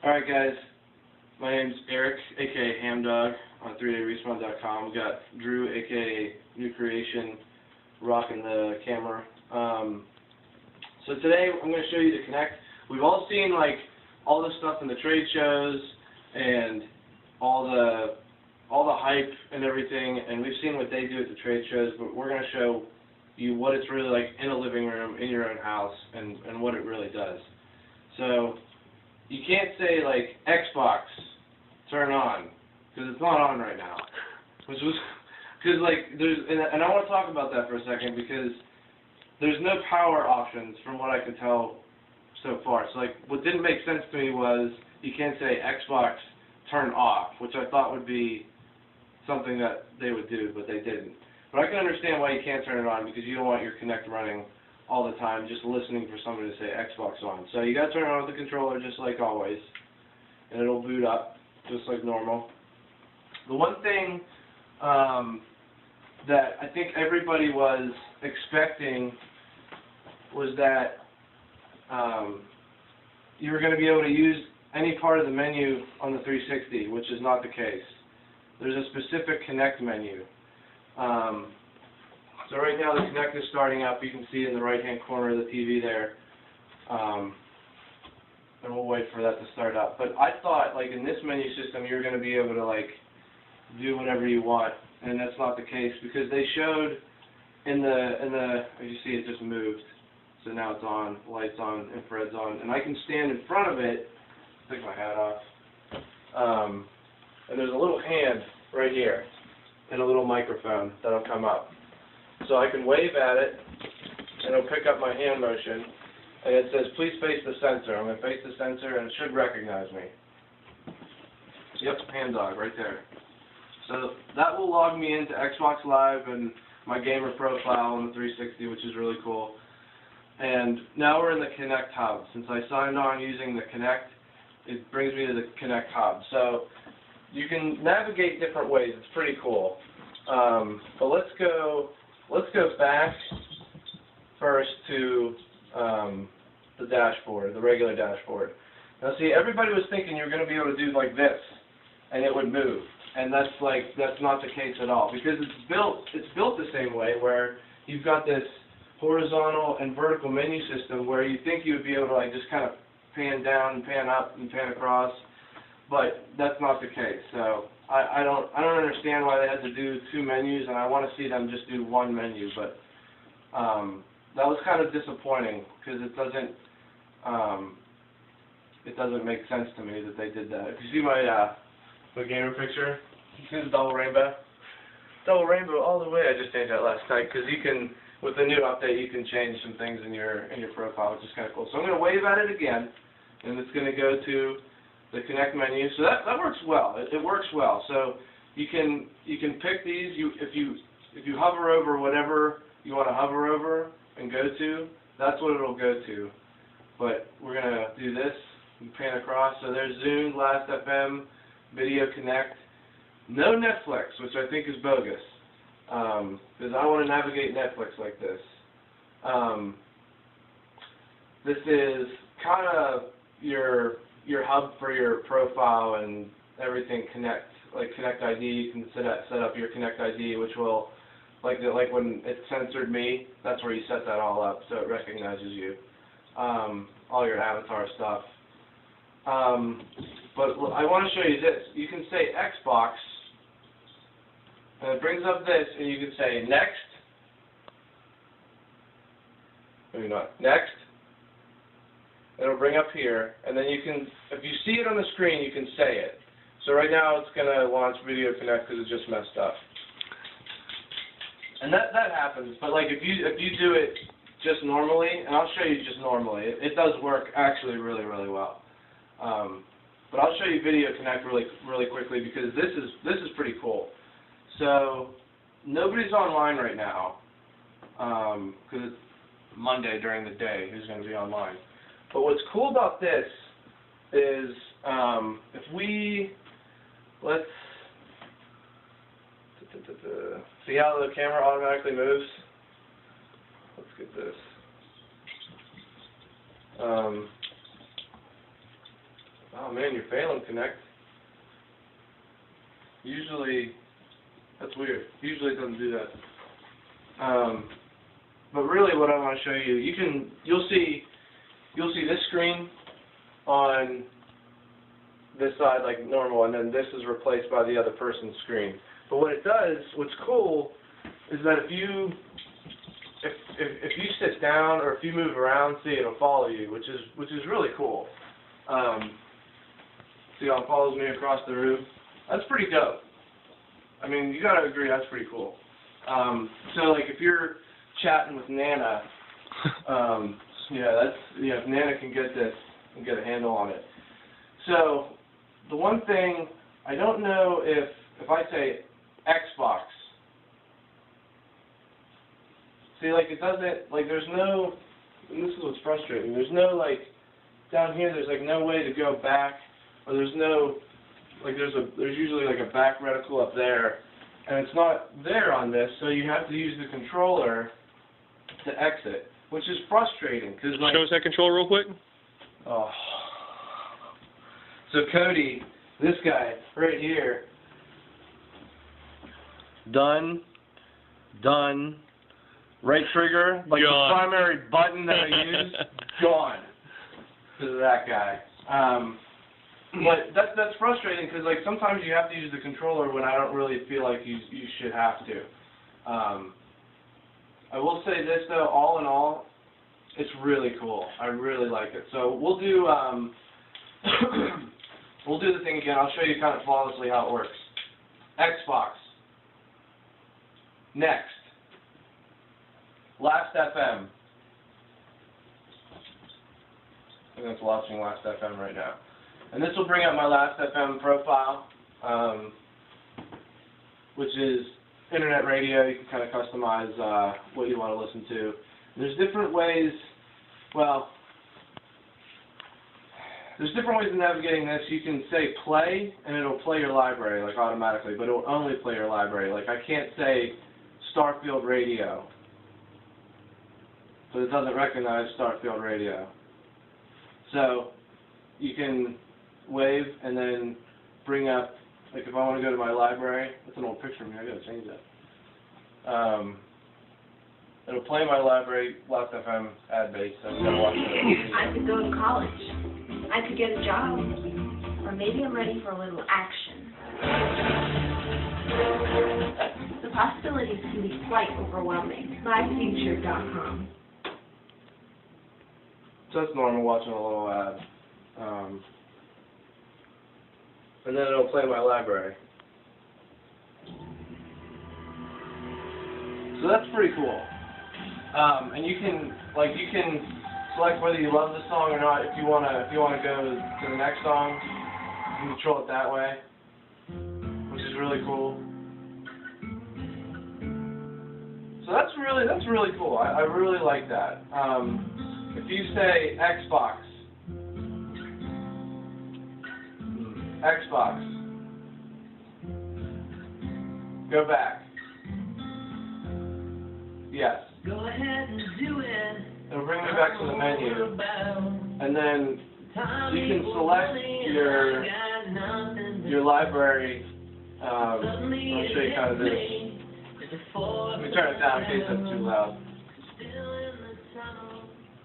Alright guys, my name's Eric, aka Hammdogg, on 3dayrespawn.com. We got Drew, aka New Creation, rocking the camera. So today I'm going to show you the Kinect. We've all seen all this stuff in the trade shows and all the hype and everything, and we've seen what they do at the trade shows, but we're going to show you what it's really like in a living room, in your own house, and what it really does. So you can't say Xbox turn on, because it's not on right now. Because there's, and I want to talk about that for a second, because there's no power options from what I can tell so far. So what didn't make sense to me was you can't say Xbox turn off, which I thought would be something that they would do, but they didn't. But I can understand why you can't turn it on, because you don't want your Kinect running all the time, just listening for somebody to say Xbox on. So you got to turn it on with the controller just like always, and it'll boot up just like normal. The one thing that I think everybody was expecting was that you were going to be able to use any part of the menu on the 360, which is not the case. There's a specific Kinect menu. So right now the Kinect is starting up. You can see in the right-hand corner of the TV there. And we'll wait for that to start up. But I thought, in this menu system, you're going to be able to, do whatever you want. And that's not the case, because they showed in the, as you see, it just moved. So now it's on, lights on, infrared's on. And I can stand in front of it, take my hat off, and there's a little hand right here and a little microphone that'll come up. So I can wave at it, and it'll pick up my hand motion, and it says, please face the sensor. I'm going to face the sensor, and it should recognize me. Yep, Hammdogg, right there. So that will log me into Xbox Live and my gamer profile on the 360, which is really cool. And now we're in the Kinect hub. Since I signed on using the Kinect, it brings me to the Kinect hub. So you can navigate different ways. It's pretty cool. But let's go back first to the dashboard, the regular dashboard. Now see, everybody was thinking you were going to be able to do this, and it would move. And that's not the case at all, because it's built the same way, where you've got this horizontal and vertical menu system where you think you would be able to just kind of pan down, pan up, and pan across, but that's not the case. So I don't understand why they had to do two menus, and I want to see them just do one menu, but that was kind of disappointing, because it doesn't make sense to me that they did that. If you see my gamer picture, you see the double rainbow all the way. I just changed that last night, because you can, with the new update, you can change some things in your profile, which is kind of cool. So I'm going to wave at it again, and it's going to go to the Kinect menu. So that works well. It works well. So you can pick these. If you hover over whatever you want to hover over and go to, that's what it'll go to. But we're going to do this and pan across. So there's Zoom, Last.fm, Video Kinect. No Netflix, which I think is bogus, because I want to navigate Netflix like this. This is kind of your hub for your profile and everything Kinect, Kinect ID. You can set up your Kinect ID, which will, like when it censored me, that's where you set that all up, so it recognizes you. All your avatar stuff. But I want to show you this. You can say Xbox, and it brings up this, and you can say next. Maybe not. Next. It'll bring up here, and then you can, if you see it on the screen, you can say it. So right now it's going to launch Video Kinect because it just messed up. And that happens, but if you do it just normally, and I'll show you just normally, it does work actually really, really well. But I'll show you Video Kinect really quickly, because this is pretty cool. So nobody's online right now, because it's Monday during the day. Who's going to be online? But what's cool about this is let's see how the camera automatically moves. Let's get this. Oh man, you're failing, Kinect. Usually, that's weird. Usually it doesn't do that. But really, what I want to show you, you'll see this screen on this side like normal, and then this is replaced by the other person's screen. But what it does, what's cool, is that if you sit down or if you move around, see, it'll follow you, which is really cool. See how it follows me across the room? That's pretty dope. I mean, you gotta agree, that's pretty cool. So like if you're chatting with Nana, if Nana can get this and get a handle on it. So the one thing, I don't know if I say Xbox, see, like it doesn't, like there's no, and this is what's frustrating, there's no like, down here there's like no way to go back, or there's no, like there's usually like a back reticle up there, and it's not there on this, so you have to use the controller to exit, which is frustrating, because like... Show us that controller real quick. Oh. So Cody, this guy, right here, done, right trigger, like the primary button that I use, gone, because of that guy. But that's frustrating, because like sometimes you have to use the controller when I don't really feel like you should have to. I will say this though, all in all, it's really cool. I really like it. So we'll do we'll do the thing again. I'll show you kind of flawlessly how it works. Xbox. Next. Last FM. I think that's watching Last FM right now. And this will bring up my Last FM profile, which is internet radio. You can kind of customize what you want to listen to. There's different ways, well, there's different ways of navigating this. You can say play, and it'll play your library, like automatically, but it will only play your library. Like I can't say Starfield Radio, but it doesn't recognize Starfield Radio. So you can wave and then bring up, like if I want to go to my library, that's an old picture of me, I gotta change that. It'll play my library, Last FM ad base, so I'm gonna watch it. I could go to college. I could get a job. Or maybe I'm ready for a little action. The possibilities can be quite overwhelming. MyFuture.com. So that's normal, watching a little ad. And then it'll play my library. So that's pretty cool. And you can select whether you love the song or not. If you wanna go to the next song, you can control it that way, which is really cool. So that's really cool. I really like that. If you say Xbox, go back. Yes. Go ahead and do it. It'll bring me back to the menu, and then you can select your library. I'll show you kind of this. Let me turn it down in case that's too loud.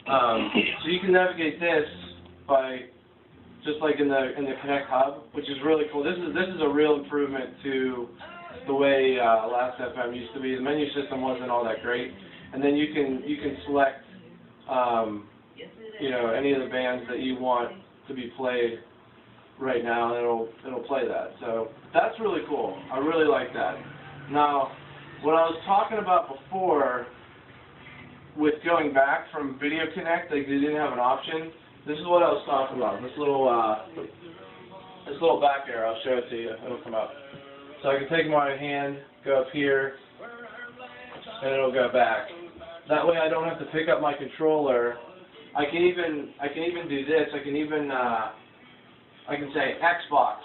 So you can navigate this by just like in the Kinect hub, which is really cool. This is a real improvement to the way Last FM used to be. The menu system wasn't all that great, and then you can select any of the bands that you want to be played right now, and it'll play that. So that's really cool. I really like that. Now, what I was talking about before with going back from Video Kinect, like they didn't have an option. This is what I was talking about. This little back arrow. I'll show it to you. It'll come up. So I can take my hand, go up here, and it'll go back. That way I don't have to pick up my controller. I can even do this. I can say Xbox.